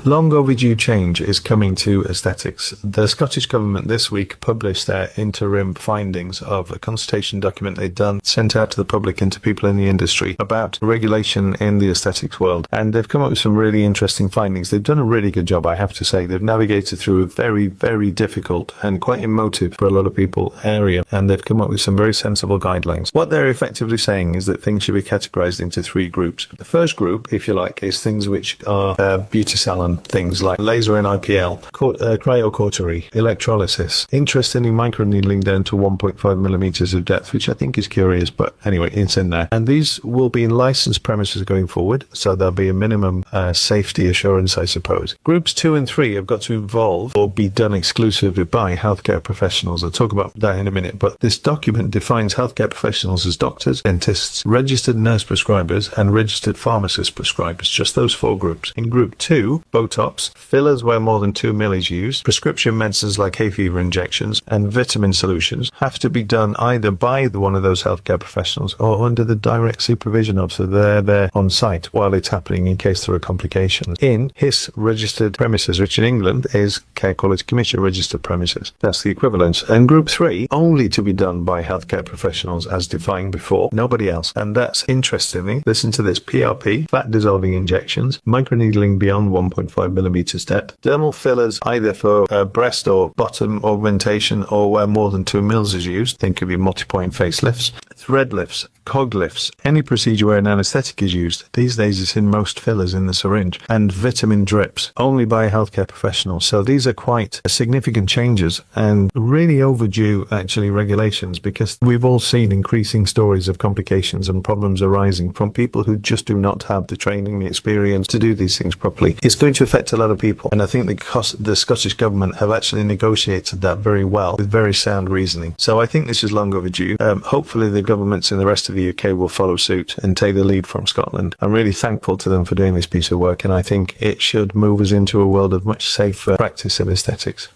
Long overdue change is coming to aesthetics. The Scottish Government this week published their interim findings of a consultation document they'd done, sent out to the public and to people in the industry about regulation in the aesthetics world. And they've come up with some really interesting findings. They've done a really good job, I have to say. They've navigated through a very, very difficult and quite emotive for a lot of people area, and they've come up with some very sensible guidelines. What they're effectively saying is that things should be categorized into three groups. The first group, if you like, is things which are beauty salon things like laser and IPL, cryocautery, electrolysis, interestingly microneedling down to 1.5 millimeters of depth, which I think is curious, but anyway, it's in there. And these will be in licensed premises going forward, so there'll be a minimum safety assurance, I suppose. Groups 2 and 3 have got to involve or be done exclusively by healthcare professionals. I'll talk about that in a minute, but this document defines healthcare professionals as doctors, dentists, registered nurse prescribers, and registered pharmacist prescribers, just those four groups. In group 2, Botox, fillers where more than 2 ml is used, prescription medicines like hay fever injections, and vitamin solutions have to be done either by one of those healthcare professionals or under the direct supervision of, so they're there on site while it's happening in case there are complications. In HIS registered premises, which in England is Care Quality Commission registered premises. That's the equivalent. And group 3, only to be done by healthcare professionals as defined before, nobody else. And that's interestingly, listen to this, PRP, fat dissolving injections, microneedling beyond 1.5 millimeters depth, dermal fillers either for breast or bottom augmentation or where more than 2 mils is used, think of your multi-point facelifts, thread lifts, cog lifts, any procedure where an anaesthetic is used, these days it's in most fillers in the syringe, and vitamin drips, only by healthcare professionals. So these are quite significant changes and really overdue actually regulations, because we've all seen increasing stories of complications and problems arising from people who just do not have the training, the experience to do these things properly. It's going to affect a lot of people, and I think the Scottish Government have actually negotiated that very well with very sound reasoning. So I think this is long overdue. Hopefully the governments in the rest of the UK will follow suit and take the lead from Scotland. I'm really thankful to them for doing this piece of work, and I think it should move us into a world of much safer practice of aesthetics.